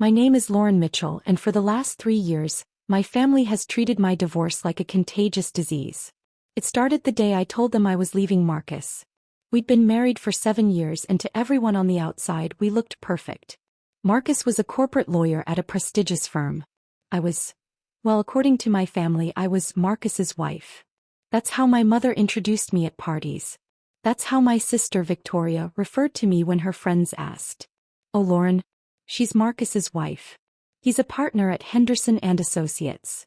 My name is Lauren Mitchell, and for the last 3 years, my family has treated my divorce like a contagious disease. It started the day I told them I was leaving Marcus. We'd been married for 7 years, and to everyone on the outside, we looked perfect. Marcus was a corporate lawyer at a prestigious firm. Well, according to my family, I was Marcus's wife. That's how my mother introduced me at parties. That's how my sister Victoria referred to me when her friends asked. "Oh, Lauren, she's Marcus's wife. He's a partner at Henderson Associates."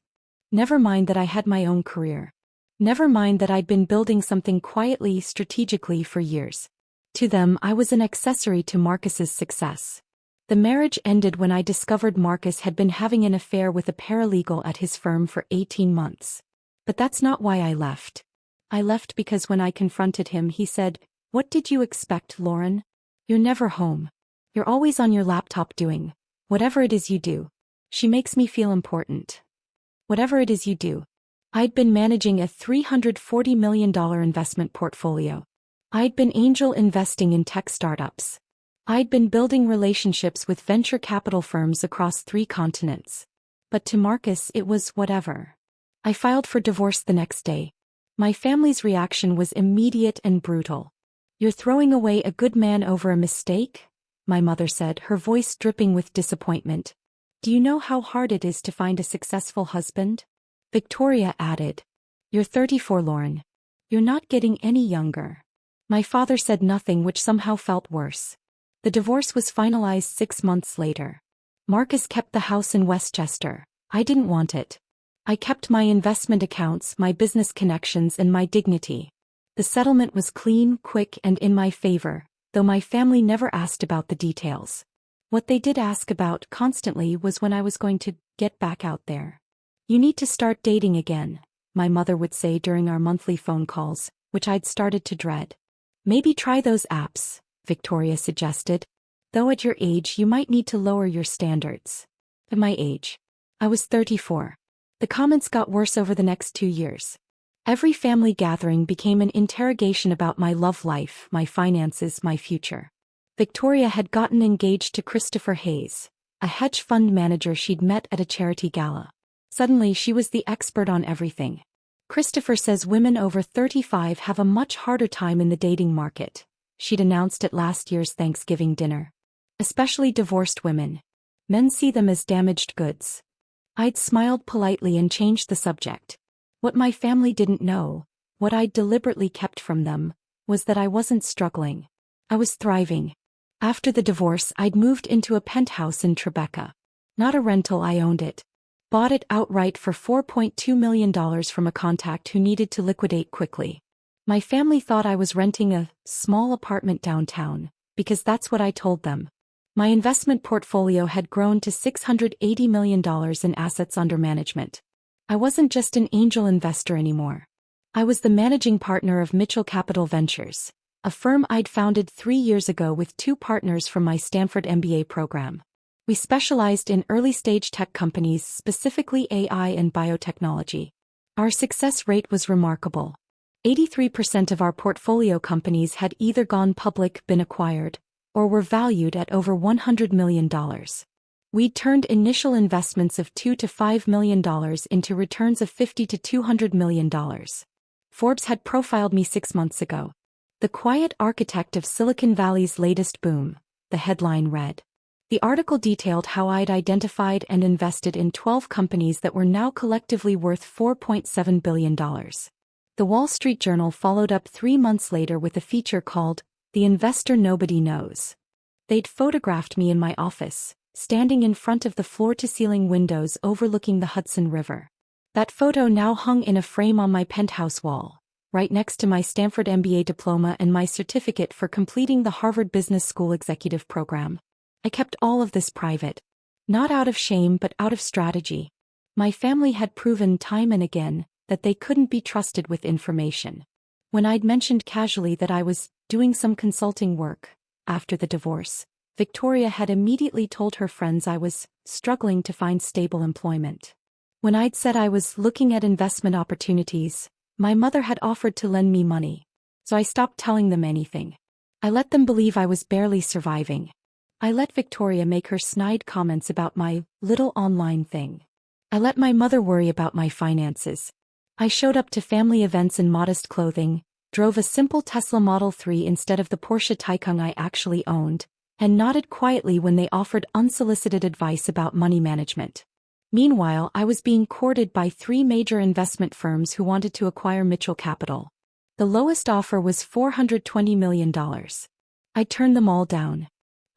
Never mind that I had my own career. Never mind that I'd been building something quietly, strategically for years. To them, I was an accessory to Marcus's success. The marriage ended when I discovered Marcus had been having an affair with a paralegal at his firm for 18 months. But that's not why I left. I left because when I confronted him, he said, "What did you expect, Lauren? You're never home. You're always on your laptop doing whatever it is you do. She makes me feel important. Whatever it is you do." I'd been managing a $340 million investment portfolio. I'd been angel investing in tech startups. I'd been building relationships with venture capital firms across 3 continents. But to Marcus, it was whatever. I filed for divorce the next day. My family's reaction was immediate and brutal. "You're throwing away a good man over a mistake?" my mother said, her voice dripping with disappointment. "Do you know how hard it is to find a successful husband?" Victoria added, "You're 34, Lauren. You're not getting any younger." My father said nothing, which somehow felt worse. The divorce was finalized 6 months later. Marcus kept the house in Westchester. I didn't want it. I kept my investment accounts, my business connections, and my dignity. The settlement was clean, quick, and in my favor, though my family never asked about the details. What they did ask about constantly was when I was going to get back out there. "You need to start dating again," my mother would say during our monthly phone calls, which I'd started to dread. "Maybe try those apps," Victoria suggested. "Though at your age you might need to lower your standards." At my age. I was 34. The comments got worse over the next 2 years. Every family gathering became an interrogation about my love life, my finances, my future. Victoria had gotten engaged to Christopher Hayes, a hedge fund manager she'd met at a charity gala. Suddenly she was the expert on everything. "Christopher says women over 35 have a much harder time in the dating market," she'd announced at last year's Thanksgiving dinner. "Especially divorced women. Men see them as damaged goods." I'd smiled politely and changed the subject. What my family didn't know, what I'd deliberately kept from them, was that I wasn't struggling. I was thriving. After the divorce, I'd moved into a penthouse in Tribeca. Not a rental, I owned it. Bought it outright for $4.2 million from a contact who needed to liquidate quickly. My family thought I was renting a small apartment downtown, because that's what I told them. My investment portfolio had grown to $680 million in assets under management. I wasn't just an angel investor anymore. I was the managing partner of Mitchell Capital Ventures, a firm I'd founded 3 years ago with 2 partners from my Stanford MBA program. We specialized in early-stage tech companies, specifically AI and biotechnology. Our success rate was remarkable. 83% of our portfolio companies had either gone public, been acquired, or were valued at over $100 million. We'd turned initial investments of $2 to $5 million into returns of $50 to $200 million. Forbes had profiled me 6 months ago. "The quiet architect of Silicon Valley's latest boom," the headline read. The article detailed how I'd identified and invested in 12 companies that were now collectively worth $4.7 billion. The Wall Street Journal followed up 3 months later with a feature called "The Investor Nobody Knows." They'd photographed me in my office, standing in front of the floor-to-ceiling windows overlooking the Hudson River. That photo now hung in a frame on my penthouse wall, right next to my Stanford MBA diploma and my certificate for completing the Harvard Business School executive program. I kept all of this private. Not out of shame, but out of strategy. My family had proven time and again that they couldn't be trusted with information. When I'd mentioned casually that I was doing some consulting work after the divorce, Victoria had immediately told her friends I was struggling to find stable employment. When I'd said I was looking at investment opportunities, my mother had offered to lend me money. So I stopped telling them anything. I let them believe I was barely surviving. I let Victoria make her snide comments about my little online thing. I let my mother worry about my finances. I showed up to family events in modest clothing, drove a simple Tesla Model 3 instead of the Porsche Taycan I actually owned, and nodded quietly when they offered unsolicited advice about money management. Meanwhile, I was being courted by 3 major investment firms who wanted to acquire Mitchell Capital. The lowest offer was $420 million. I turned them all down.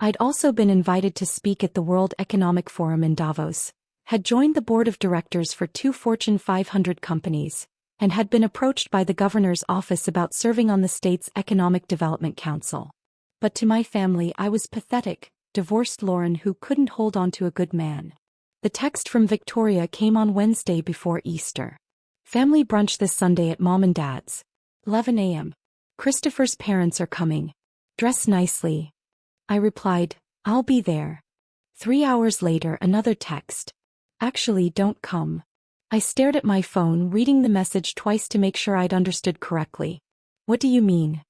I'd also been invited to speak at the World Economic Forum in Davos, had joined the board of directors for 2 Fortune 500 companies, and had been approached by the governor's office about serving on the state's Economic Development Council. But to my family I was pathetic, divorced Lauren who couldn't hold on to a good man. The text from Victoria came on Wednesday before Easter. Family brunch this Sunday at Mom and Dad's. 11 a.m. Christopher's parents are coming. Dress nicely. I replied, I'll be there. 3 hours later another text. Actually, don't come. I stared at my phone, reading the message twice to make sure I'd understood correctly. What do you mean?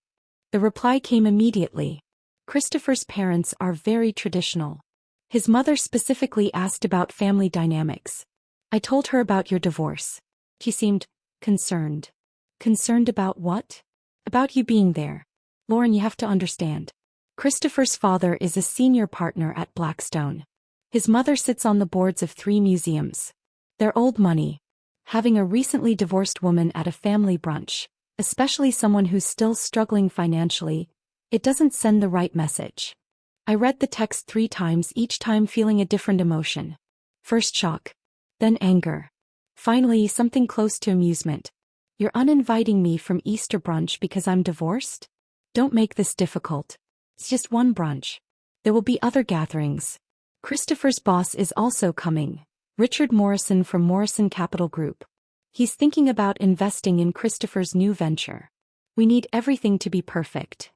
The reply came immediately. Christopher's parents are very traditional. His mother specifically asked about family dynamics. I told her about your divorce. She seemed concerned. Concerned about what? About you being there. Lauren, you have to understand. Christopher's father is a senior partner at Blackstone. His mother sits on the boards of 3 museums. They're old money. Having a recently divorced woman at a family brunch, especially someone who's still struggling financially, it doesn't send the right message. I read the text 3 times, each time feeling a different emotion. First shock. Then anger. Finally, something close to amusement. You're uninviting me from Easter brunch because I'm divorced? Don't make this difficult. It's just one brunch. There will be other gatherings. Christopher's boss is also coming. Richard Morrison from Morrison Capital Group. He's thinking about investing in Christopher's new venture. We need everything to be perfect.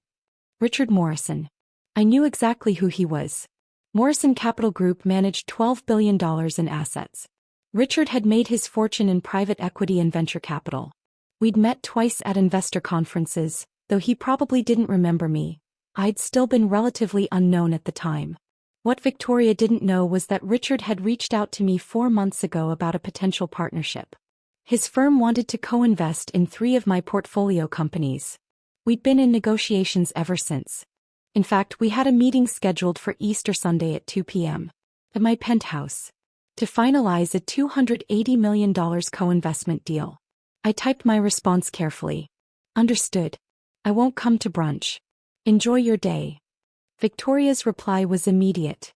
Richard Morrison. I knew exactly who he was. Morrison Capital Group managed $12 billion in assets. Richard had made his fortune in private equity and venture capital. We'd met twice at investor conferences, though he probably didn't remember me. I'd still been relatively unknown at the time. What Victoria didn't know was that Richard had reached out to me 4 months ago about a potential partnership. His firm wanted to co-invest in 3 of my portfolio companies. We'd been in negotiations ever since. In fact, we had a meeting scheduled for Easter Sunday at 2 p.m. at my penthouse to finalize a $280 million co-investment deal. I typed my response carefully. Understood. I won't come to brunch. Enjoy your day. Victoria's reply was immediate.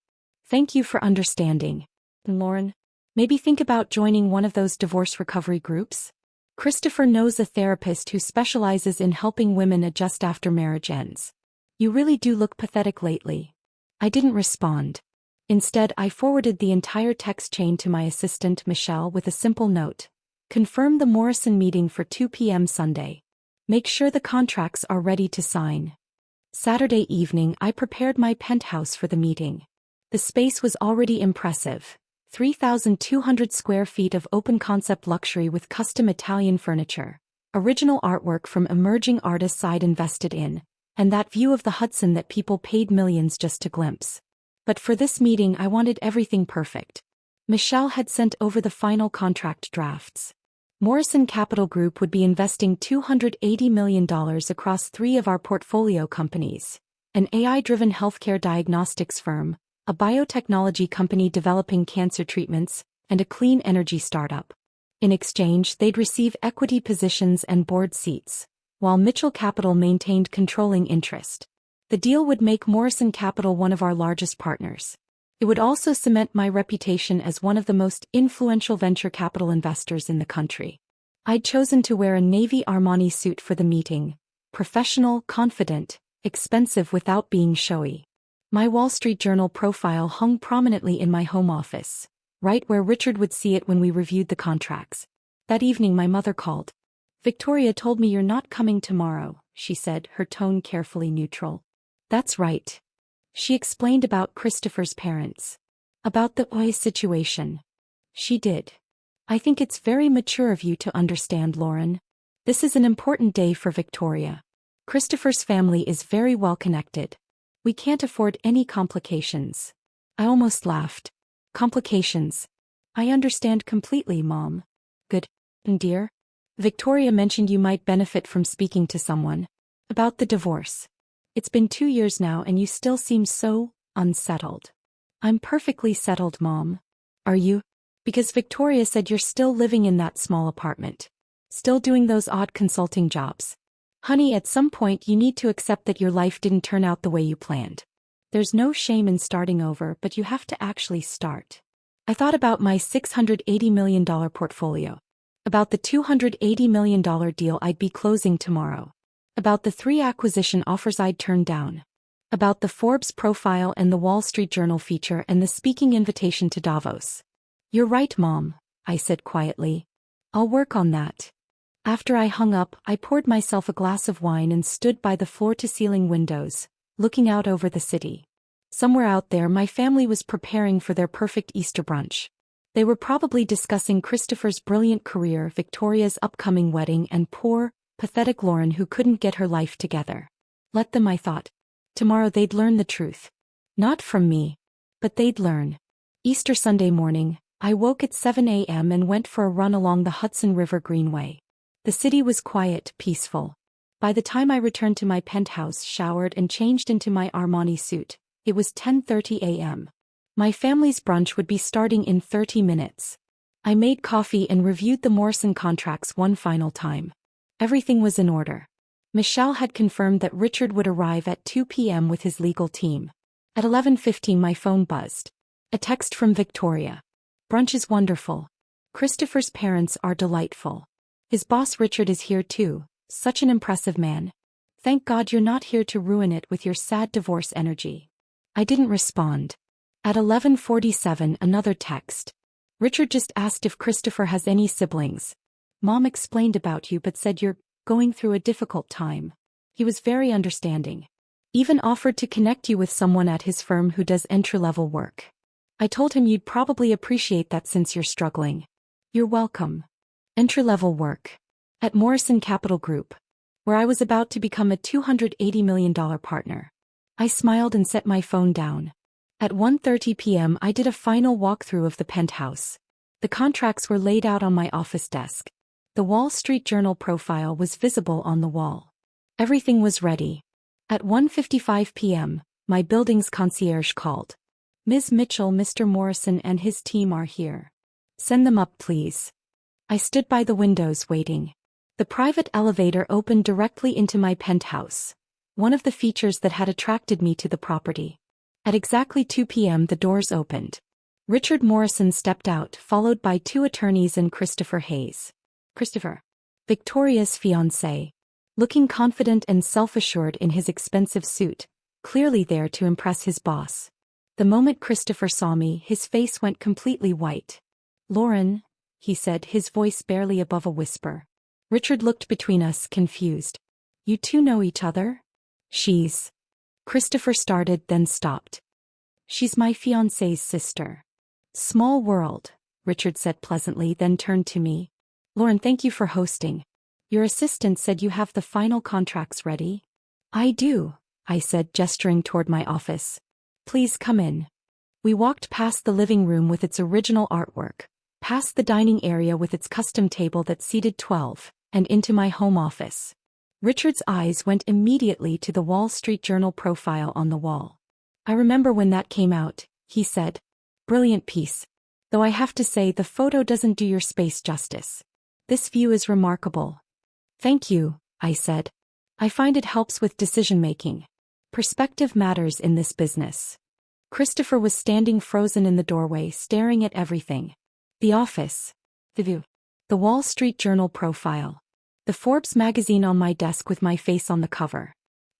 Thank you for understanding. Lauren, maybe think about joining one of those divorce recovery groups? Christopher knows a therapist who specializes in helping women adjust after marriage ends. You really do look pathetic lately. I didn't respond. Instead, I forwarded the entire text chain to my assistant Michelle with a simple note. Confirm the Morrison meeting for 2 p.m. Sunday. Make sure the contracts are ready to sign. Saturday evening, I prepared my penthouse for the meeting. The space was already impressive. 3,200 square feet of open-concept luxury with custom Italian furniture, original artwork from emerging artists I'd invested in, and that view of the Hudson that people paid millions just to glimpse. But for this meeting I wanted everything perfect. Michelle had sent over the final contract drafts. Morrison Capital Group would be investing $280 million across 3 of our portfolio companies, an AI-driven healthcare diagnostics firm, a biotechnology company developing cancer treatments, and a clean energy startup. In exchange, they'd receive equity positions and board seats, while Mitchell Capital maintained controlling interest. The deal would make Morrison Capital one of our largest partners. It would also cement my reputation as one of the most influential venture capital investors in the country. I'd chosen to wear a navy Armani suit for the meeting. Professional, confident, expensive without being showy. My Wall Street Journal profile hung prominently in my home office, right where Richard would see it when we reviewed the contracts. That evening my mother called. Victoria told me you're not coming tomorrow, she said, her tone carefully neutral. That's right. She explained about Christopher's parents. About the situation. She did. I think it's very mature of you to understand, Lauren. This is an important day for Victoria. Christopher's family is very well connected. We can't afford any complications. I almost laughed. Complications. I understand completely, Mom. Good. Dear? Victoria mentioned you might benefit from speaking to someone about the divorce. It's been 2 years now and you still seem so unsettled. I'm perfectly settled, Mom. Are you? Because Victoria said you're still living in that small apartment. Still doing those odd consulting jobs. Honey, at some point you need to accept that your life didn't turn out the way you planned. There's no shame in starting over, but you have to actually start. I thought about my $680 million portfolio. About the $280 million deal I'd be closing tomorrow. About the 3 acquisition offers I'd turned down. About the Forbes profile and the Wall Street Journal feature and the speaking invitation to Davos. You're right, Mom, I said quietly. I'll work on that. After I hung up, I poured myself a glass of wine and stood by the floor-to-ceiling windows, looking out over the city. Somewhere out there my family was preparing for their perfect Easter brunch. They were probably discussing Christopher's brilliant career, Victoria's upcoming wedding, and poor, pathetic Lauren who couldn't get her life together. Let them, I thought. Tomorrow they'd learn the truth. Not from me. But they'd learn. Easter Sunday morning, I woke at 7 a.m. and went for a run along the Hudson River Greenway. The city was quiet, peaceful. By the time I returned to my penthouse, showered and changed into my Armani suit, it was 10:30 a.m. My family's brunch would be starting in 30 minutes. I made coffee and reviewed the Morrison contracts one final time. Everything was in order. Michelle had confirmed that Richard would arrive at 2 p.m. with his legal team. At 11:15 my phone buzzed. A text from Victoria. Brunch is wonderful. Christopher's parents are delightful. His boss Richard is here too, such an impressive man. Thank God you're not here to ruin it with your sad divorce energy. I didn't respond. At 11:47 another text. Richard just asked if Christopher has any siblings. Mom explained about you but said you're going through a difficult time. He was very understanding. Even offered to connect you with someone at his firm who does entry-level work. I told him you'd probably appreciate that since you're struggling. You're welcome. Entry-level work. At Morrison Capital Group. Where I was about to become a $280 million partner. I smiled and set my phone down. At 1:30 p.m. I did a final walkthrough of the penthouse. The contracts were laid out on my office desk. The Wall Street Journal profile was visible on the wall. Everything was ready. At 1:55 p.m., my building's concierge called. Ms. Mitchell, Mr. Morrison and his team are here. Send them up, please. I stood by the windows waiting. The private elevator opened directly into my penthouse, one of the features that had attracted me to the property. At exactly 2 p.m. the doors opened. Richard Morrison stepped out, followed by 2 attorneys and Christopher Hayes. Christopher, Victoria's fiancé. Looking confident and self-assured in his expensive suit, clearly there to impress his boss. The moment Christopher saw me, his face went completely white. Lauren, he said, his voice barely above a whisper. Richard looked between us, confused. You two know each other? She's... Christopher started, then stopped. She's my fiancé's sister. Small world, Richard said pleasantly, then turned to me. Lauren, thank you for hosting. Your assistant said you have the final contracts ready? I do, I said, gesturing toward my office. Please come in. We walked past the living room with its original artwork, past the dining area with its custom table that seated 12, and into my home office. Richard's eyes went immediately to the Wall Street Journal profile on the wall. I remember when that came out, he said. Brilliant piece. Though I have to say the photo doesn't do your space justice. This view is remarkable. Thank you, I said. I find it helps with decision-making. Perspective matters in this business. Christopher was standing frozen in the doorway, staring at everything. The office. The view. The Wall Street Journal profile. The Forbes magazine on my desk with my face on the cover.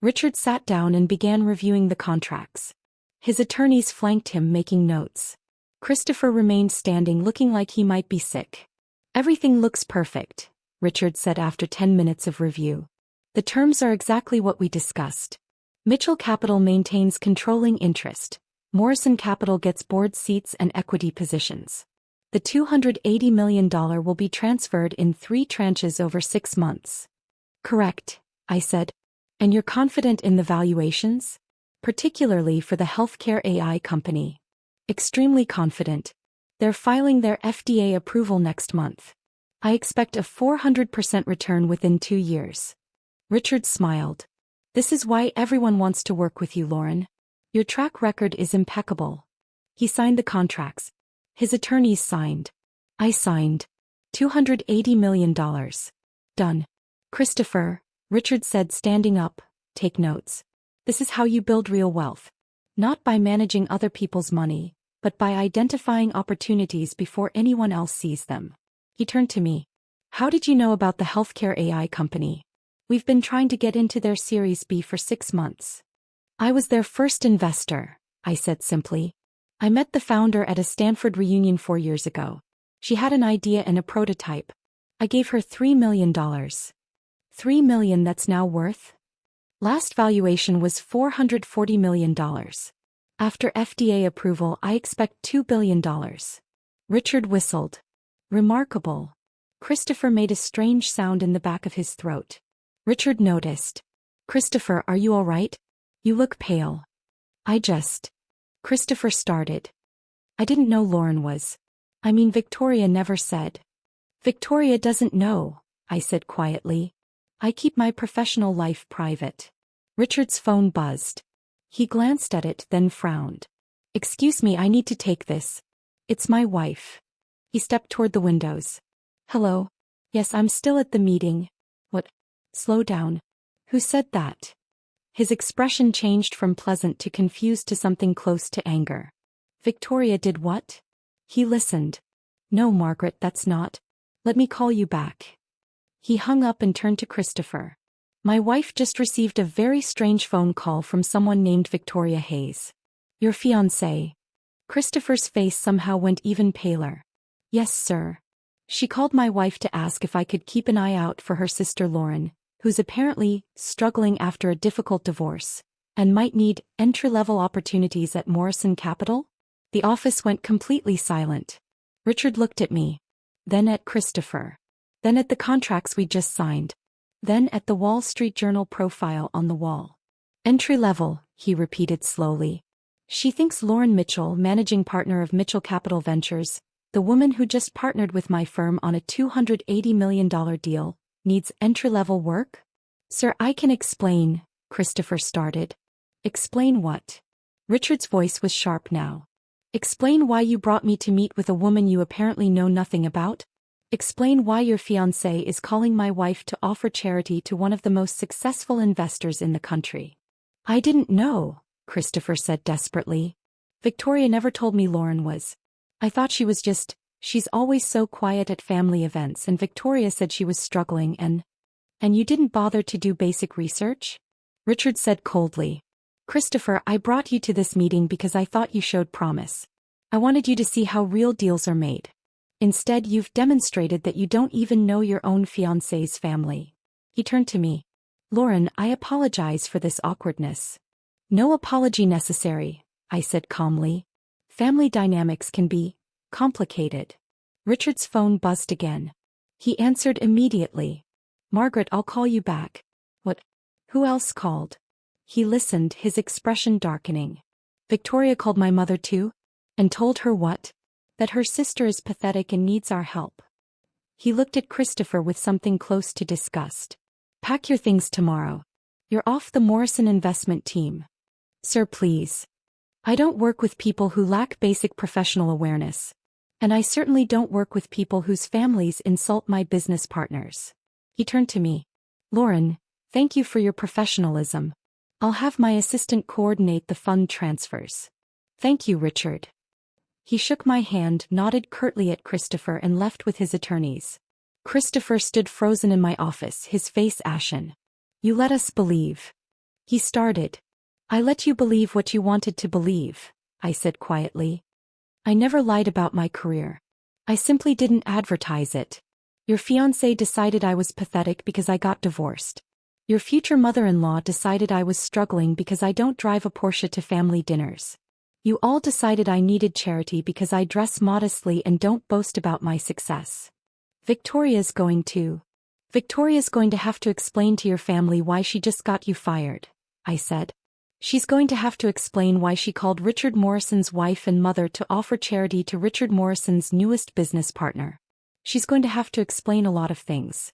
Richard sat down and began reviewing the contracts. His attorneys flanked him, making notes. Christopher remained standing, looking like he might be sick. Everything looks perfect, Richard said after 10 minutes of review. The terms are exactly what we discussed. Mitchell Capital maintains controlling interest. Morrison Capital gets board seats and equity positions. The $280 million will be transferred in 3 tranches over 6 months. Correct, I said. And you're confident in the valuations? particularly for the healthcare AI company. Extremely confident. They're filing their FDA approval next month. I expect a 400% return within 2 years. Richard smiled. This is why everyone wants to work with you, Lauren. Your track record is impeccable. He signed the contracts. His attorneys signed. I signed. $280 million. Done. Christopher, Richard said, standing up, take notes. This is how you build real wealth. Not by managing other people's money, but by identifying opportunities before anyone else sees them. He turned to me. How did you know about the healthcare AI company? We've been trying to get into their Series B for 6 months. I was their first investor, I said simply. I met the founder at a Stanford reunion 4 years ago. She had an idea and a prototype. I gave her $3 million. $3 million that's now worth? Last valuation was $440 million. After FDA approval, I expect $2 billion. Richard whistled. Remarkable. Christopher made a strange sound in the back of his throat. Richard noticed. Christopher, are you all right? You look pale. Christopher started. I didn't know Lauren was. Victoria never said. Victoria doesn't know, I said quietly. I keep my professional life private. Richard's phone buzzed. He glanced at it, then frowned. Excuse me, I need to take this. It's my wife. He stepped toward the windows. Hello? Yes, I'm still at the meeting. What? Slow down. Who said that? His expression changed from pleasant to confused to something close to anger. Victoria did what? He listened. No, Margaret, that's not. Let me call you back. He hung up and turned to Christopher. My wife just received a very strange phone call from someone named Victoria Hayes. Your fiancé. Christopher's face somehow went even paler. Yes, sir. She called my wife to ask if I could keep an eye out for her sister Lauren, who's apparently struggling after a difficult divorce, and might need entry-level opportunities at Morrison Capital. The office went completely silent. Richard looked at me. Then at Christopher. Then at the contracts we just signed. Then at the Wall Street Journal profile on the wall. Entry-level, he repeated slowly. She thinks Lauren Mitchell, managing partner of Mitchell Capital Ventures, the woman who just partnered with my firm on a $280 million deal, needs entry-level work? Sir, I can explain, Christopher started. Explain what? Richard's voice was sharp now. Explain why you brought me to meet with a woman you apparently know nothing about? Explain why your fiancé is calling my wife to offer charity to one of the most successful investors in the country. I didn't know, Christopher said desperately. Victoria never told me Lauren was. I thought she was she's always so quiet at family events, and Victoria said she was struggling and you didn't bother to do basic research? Richard said coldly. Christopher, I brought you to this meeting because I thought you showed promise. I wanted you to see how real deals are made. Instead, you've demonstrated that you don't even know your own fiancé's family. He turned to me. Lauren, I apologize for this awkwardness. No apology necessary, I said calmly. Family dynamics can be complicated. Richard's phone buzzed again. He answered immediately. Margaret, I'll call you back. What? Who else called? He listened, his expression darkening. Victoria called my mother too? And told her what? That her sister is pathetic and needs our help. He looked at Christopher with something close to disgust. Pack your things tomorrow. You're off the Morrison investment team. Sir, please. I don't work with people who lack basic professional awareness. And I certainly don't work with people whose families insult my business partners. He turned to me. Lauren, thank you for your professionalism. I'll have my assistant coordinate the fund transfers. Thank you, Richard. He shook my hand, nodded curtly at Christopher, and left with his attorneys. Christopher stood frozen in my office, his face ashen. You let us believe. He started. I let you believe what you wanted to believe, I said quietly. I never lied about my career. I simply didn't advertise it. Your fiancé decided I was pathetic because I got divorced. Your future mother-in-law decided I was struggling because I don't drive a Porsche to family dinners. You all decided I needed charity because I dress modestly and don't boast about my success. Victoria's going to have to explain to your family why she just got you fired, I said. She's going to have to explain why she called Richard Morrison's wife and mother to offer charity to Richard Morrison's newest business partner. She's going to have to explain a lot of things.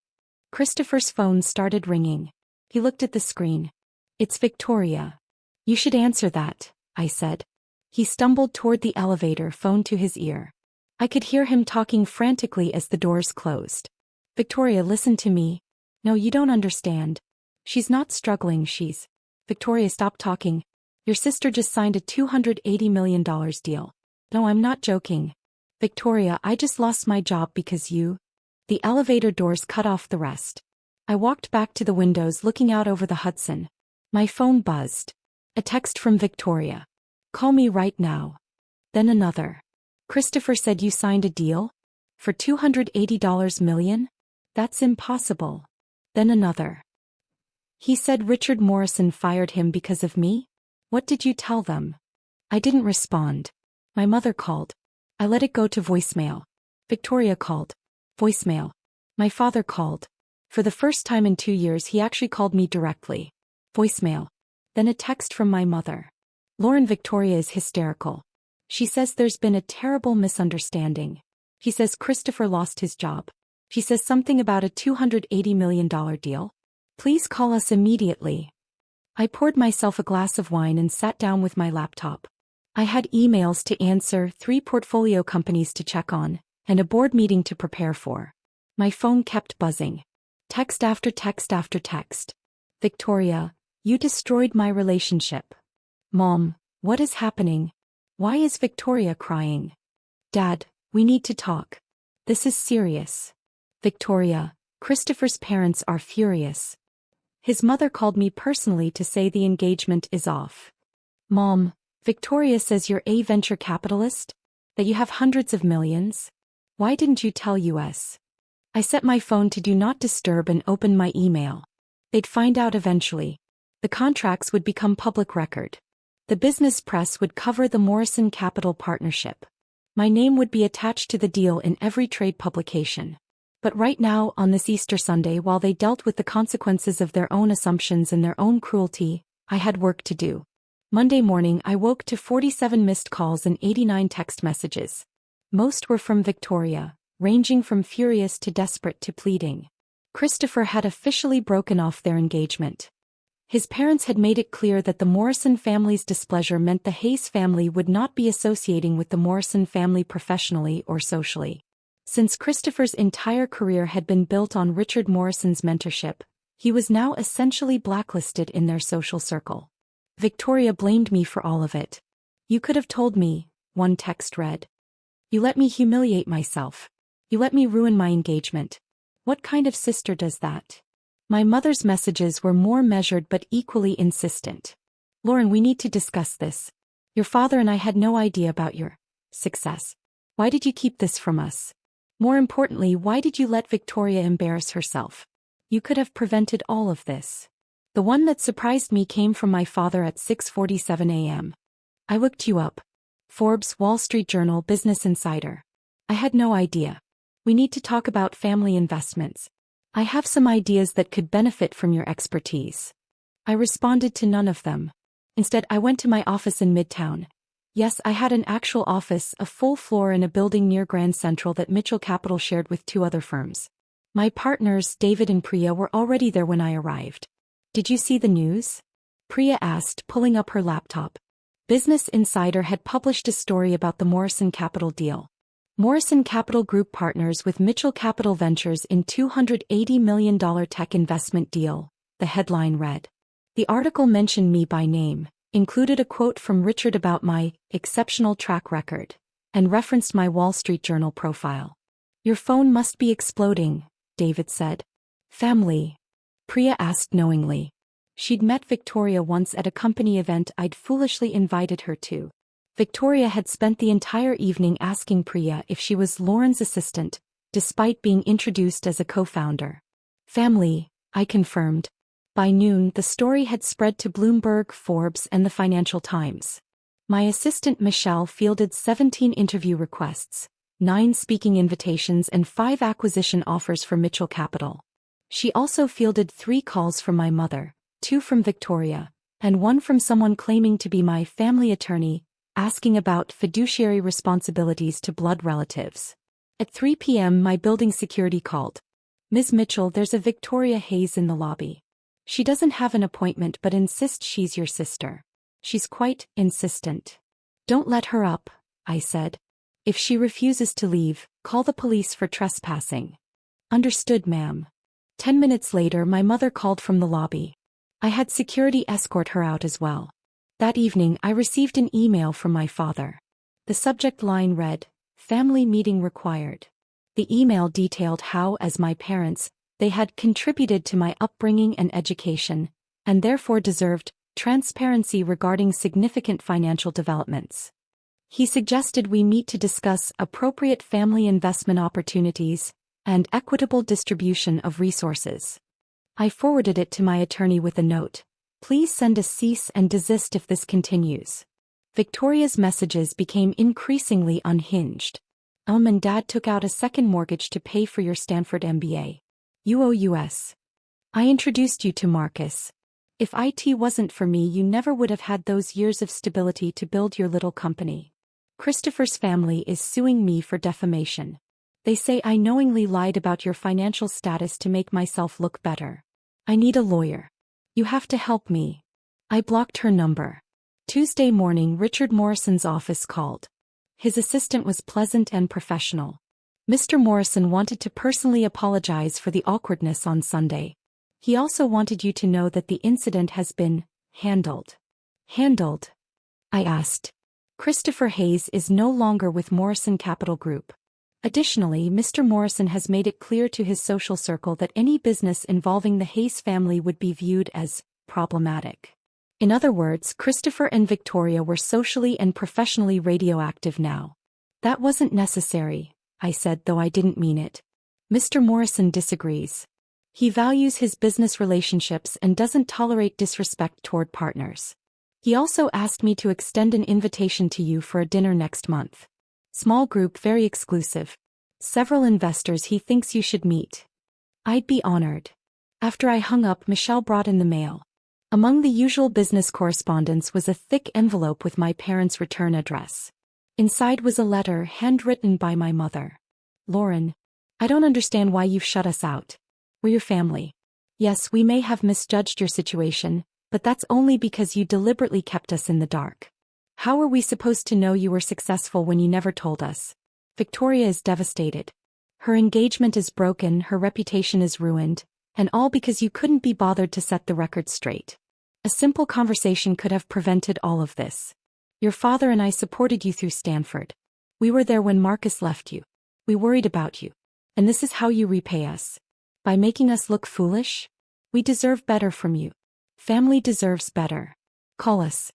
Christopher's phone started ringing. He looked at the screen. It's Victoria. You should answer that, I said. He stumbled toward the elevator, phone to his ear. I could hear him talking frantically as the doors closed. Victoria, listen to me. No, you don't understand. She's not struggling, she's... Victoria, stop talking. Your sister just signed a $280 million deal. No, I'm not joking. Victoria, I just lost my job because you... The elevator doors cut off the rest. I walked back to the windows looking out over the Hudson. My phone buzzed. A text from Victoria. Call me right now. Then another. Christopher said you signed a deal? For $280 million? That's impossible. Then another. He said Richard Morrison fired him because of me? What did you tell them? I didn't respond. My mother called. I let it go to voicemail. Victoria called. Voicemail. My father called. For the first time in 2 years he actually called me directly. Voicemail. Then a text from my mother. Lauren, Victoria is hysterical. She says there's been a terrible misunderstanding. He says Christopher lost his job. She says something about a $280 million deal. Please call us immediately. I poured myself a glass of wine and sat down with my laptop. I had emails to answer, 3 portfolio companies to check on, and a board meeting to prepare for. My phone kept buzzing. Text after text after text. Victoria, you destroyed my relationship. Mom, what is happening? Why is Victoria crying? Dad, we need to talk. This is serious. Victoria, Christopher's parents are furious. His mother called me personally to say the engagement is off. Mom, Victoria says you're a venture capitalist? That you have hundreds of millions? Why didn't you tell us? I set my phone to do not disturb and opened my email. They'd find out eventually. The contracts would become public record. The business press would cover the Morrison Capital Partnership. My name would be attached to the deal in every trade publication. But right now, on this Easter Sunday, while they dealt with the consequences of their own assumptions and their own cruelty, I had work to do. Monday morning I woke to 47 missed calls and 89 text messages. Most were from Victoria, ranging from furious to desperate to pleading. Christopher had officially broken off their engagement. His parents had made it clear that the Morrison family's displeasure meant the Hayes family would not be associating with the Morrison family professionally or socially. Since Christopher's entire career had been built on Richard Morrison's mentorship, he was now essentially blacklisted in their social circle. Victoria blamed me for all of it. You could have told me, one text read. You let me humiliate myself. You let me ruin my engagement. What kind of sister does that? My mother's messages were more measured but equally insistent. Lauren, we need to discuss this. Your father and I had no idea about your success. Why did you keep this from us? More importantly, why did you let Victoria embarrass herself? You could have prevented all of this. The one that surprised me came from my father at 6:47 a.m. I looked you up. Forbes, Wall Street Journal, Business Insider. I had no idea. We need to talk about family investments. I have some ideas that could benefit from your expertise. I responded to none of them. Instead, I went to my office in Midtown. Yes, I had an actual office, a full floor in a building near Grand Central that Mitchell Capital shared with 2 other firms. My partners, David and Priya, were already there when I arrived. Did you see the news? Priya asked, pulling up her laptop. Business Insider had published a story about the Morrison Capital deal. Morrison Capital Group partners with Mitchell Capital Ventures in $280 million tech investment deal, the headline read. The article mentioned me by name, included a quote from Richard about my exceptional track record, and referenced my Wall Street Journal profile. Your phone must be exploding, David said. Family? Priya asked knowingly. She'd met Victoria once at a company event I'd foolishly invited her to. Victoria had spent the entire evening asking Priya if she was Lauren's assistant, despite being introduced as a co-founder. Family, I confirmed. By noon, the story had spread to Bloomberg, Forbes, and the Financial Times. My assistant Michelle fielded 17 interview requests, 9 speaking invitations, and 5 acquisition offers for Mitchell Capital. She also fielded 3 calls from my mother, 2 from Victoria, and one from someone claiming to be my family attorney, asking about fiduciary responsibilities to blood relatives. At 3 p.m. my building security called. "Ms. Mitchell, there's a Victoria Hayes in the lobby. She doesn't have an appointment but insists she's your sister. She's quite insistent." "Don't let her up," I said. "If she refuses to leave, call the police for trespassing." "Understood, ma'am." 10 minutes later my mother called from the lobby. I had security escort her out as well. That evening I received an email from my father. The subject line read, "Family meeting required." The email detailed how, as my parents, they had contributed to my upbringing and education, and therefore deserved transparency regarding significant financial developments. He suggested we meet to discuss appropriate family investment opportunities and equitable distribution of resources. I forwarded it to my attorney with a note. "Please send a cease and desist if this continues." Victoria's messages became increasingly unhinged. And Dad took out a second mortgage to pay for your Stanford MBA. You owe US. I introduced you to Marcus. If IT wasn't for me, you never would have had those years of stability to build your little company. Christopher's family is suing me for defamation. They say I knowingly lied about your financial status to make myself look better. I need a lawyer. You have to help me. I blocked her number. Tuesday morning Richard Morrison's office called. His assistant was pleasant and professional. "Mr. Morrison wanted to personally apologize for the awkwardness on Sunday. He also wanted you to know that the incident has been handled." "Handled?" I asked. "Christopher Hayes is no longer with Morrison Capital Group. Additionally, Mr. Morrison has made it clear to his social circle that any business involving the Hayes family would be viewed as problematic." In other words, Christopher and Victoria were socially and professionally radioactive now. "That wasn't necessary," I said, though I didn't mean it. Mr. Morrison disagrees. He values his business relationships and doesn't tolerate disrespect toward partners. He also asked me to extend an invitation to you for a dinner next month. Small group, very exclusive. Several investors he thinks you should meet. I'd be honored. After I hung up, Michelle brought in the mail. Among the usual business correspondence was a thick envelope with my parents' return address. Inside was a letter handwritten by my mother. "Lauren, I don't understand why you've shut us out. We're your family. Yes, we may have misjudged your situation, but that's only because you deliberately kept us in the dark. How were we supposed to know you were successful when you never told us? Victoria is devastated. Her engagement is broken, her reputation is ruined, and all because you couldn't be bothered to set the record straight. A simple conversation could have prevented all of this. Your father and I supported you through Stanford. We were there when Marcus left you. We worried about you. And this is how you repay us. By making us look foolish? We deserve better from you. Family deserves better. Call us."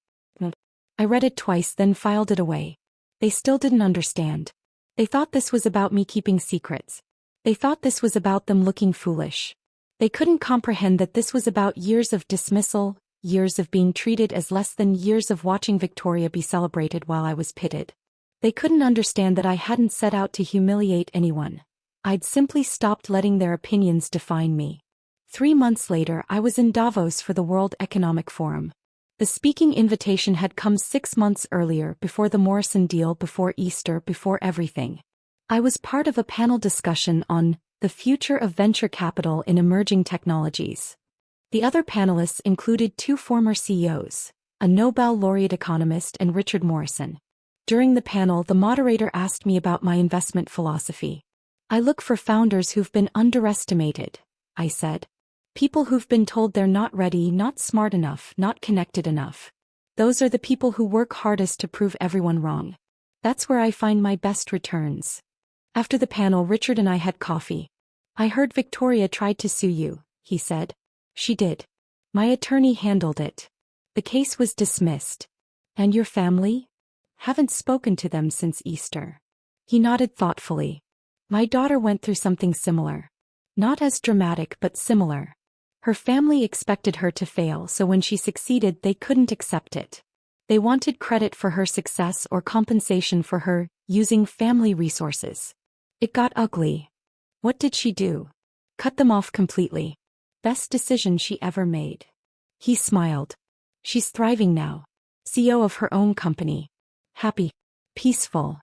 I read it twice, then filed it away. They still didn't understand. They thought this was about me keeping secrets. They thought this was about them looking foolish. They couldn't comprehend that this was about years of dismissal, years of being treated as less than, years of watching Victoria be celebrated while I was pitted. They couldn't understand that I hadn't set out to humiliate anyone. I'd simply stopped letting their opinions define me. 3 months later I was in Davos for the World Economic Forum. The speaking invitation had come 6 months earlier, before the Morrison deal, before Easter, before everything. I was part of a panel discussion on the future of venture capital in emerging technologies. The other panelists included 2 former CEOs, a Nobel laureate economist and Richard Morrison. During the panel, the moderator asked me about my investment philosophy. "I look for founders who've been underestimated," I said. "People who've been told they're not ready, not smart enough, not connected enough. Those are the people who work hardest to prove everyone wrong. That's where I find my best returns." After the panel, Richard and I had coffee. "I heard Victoria tried to sue you," he said. "She did. My attorney handled it. The case was dismissed." "And your family?" "Haven't spoken to them since Easter." He nodded thoughtfully. "My daughter went through something similar. Not as dramatic, but similar. Her family expected her to fail, so when she succeeded they couldn't accept it. They wanted credit for her success or compensation for her using family resources. It got ugly. What did she do? Cut them off completely. Best decision she ever made." He smiled. She's thriving now. CEO of her own company. Happy. Peaceful.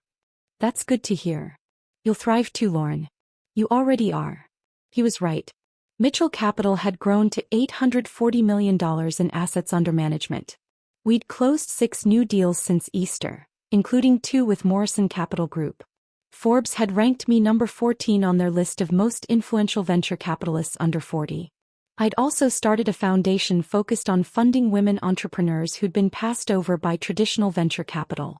That's good to hear. You'll thrive too, Lauren. You already are. He was right. Mitchell Capital had grown to $840 million in assets under management. We'd closed 6 new deals since Easter, including 2 with Morrison Capital Group. Forbes had ranked me number 14 on their list of most influential venture capitalists under 40. I'd also started a foundation focused on funding women entrepreneurs who'd been passed over by traditional venture capital.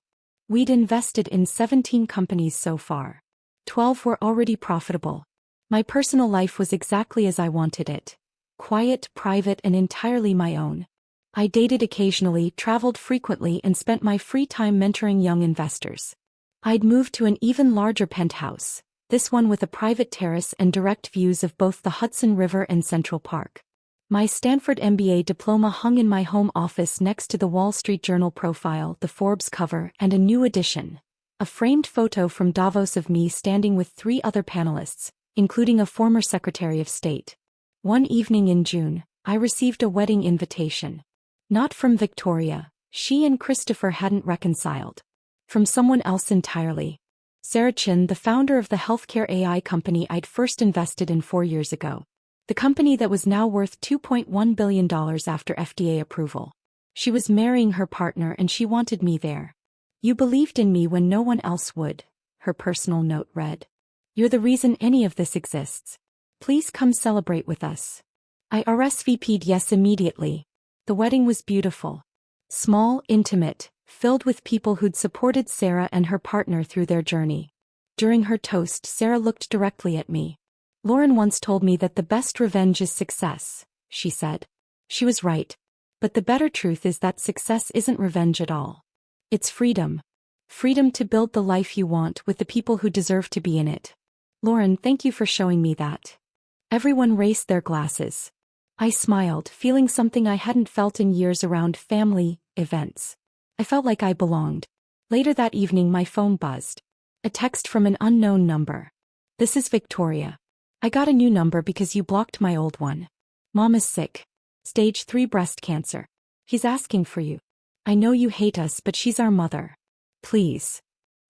We'd invested in 17 companies so far. 12 were already profitable. My personal life was exactly as I wanted it. Quiet, private, and entirely my own. I dated occasionally, traveled frequently, and spent my free time mentoring young investors. I'd moved to an even larger penthouse, this one with a private terrace and direct views of both the Hudson River and Central Park. My Stanford MBA diploma hung in my home office next to the Wall Street Journal profile, the Forbes cover, and a new edition. A framed photo from Davos of me standing with 3 other panelists, including a former Secretary of State. One evening in June, I received a wedding invitation. Not from Victoria, she and Christopher hadn't reconciled. From someone else entirely. Sarah Chin, the founder of the healthcare AI company I'd first invested in 4 years ago. The company that was now worth $2.1 billion after FDA approval. She was marrying her partner and she wanted me there. You believed in me when no one else would, her personal note read. You're the reason any of this exists. Please come celebrate with us. I RSVP'd yes immediately. The wedding was beautiful. Small, intimate, filled with people who'd supported Sarah and her partner through their journey. During her toast, Sarah looked directly at me. Lauren once told me that the best revenge is success, she said. She was right. But the better truth is that success isn't revenge at all. It's freedom. Freedom to build the life you want with the people who deserve to be in it. Lauren, thank you for showing me that. Everyone raised their glasses. I smiled, feeling something I hadn't felt in years around family events. I felt like I belonged. Later that evening my phone buzzed. A text from an unknown number. This is Victoria. I got a new number because you blocked my old one. Mom is sick. Stage 3 breast cancer. He's asking for you. I know you hate us, but she's our mother. Please.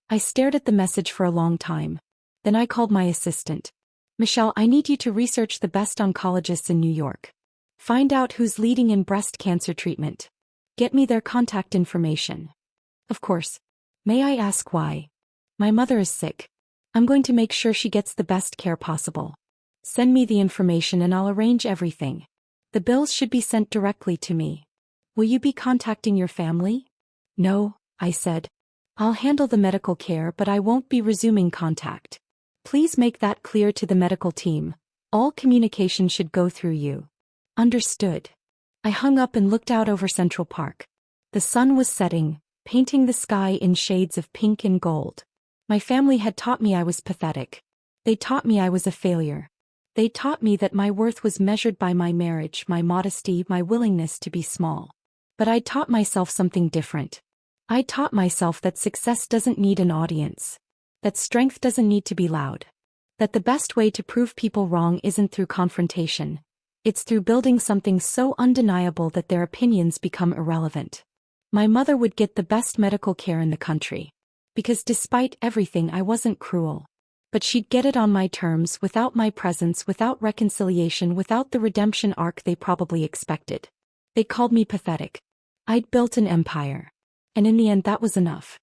I stared at the message for a long time. Then I called my assistant. Michelle, I need you to research the best oncologists in New York. Find out who's leading in breast cancer treatment. Get me their contact information. Of course. May I ask why? My mother is sick. I'm going to make sure she gets the best care possible. Send me the information and I'll arrange everything. The bills should be sent directly to me. Will you be contacting your family? No, I said. I'll handle the medical care, but I won't be resuming contact. Please make that clear to the medical team. All communication should go through you. Understood. I hung up and looked out over Central Park. The sun was setting, painting the sky in shades of pink and gold. My family had taught me I was pathetic. They taught me I was a failure. They taught me that my worth was measured by my marriage, my modesty, my willingness to be small. But I taught myself something different. I taught myself that success doesn't need an audience. That strength doesn't need to be loud. That the best way to prove people wrong isn't through confrontation. It's through building something so undeniable that their opinions become irrelevant. My mother would get the best medical care in the country. Because despite everything I wasn't cruel. But she'd get it on my terms, without my presence, without reconciliation, without the redemption arc they probably expected. They called me pathetic. I'd built an empire. And in the end that was enough.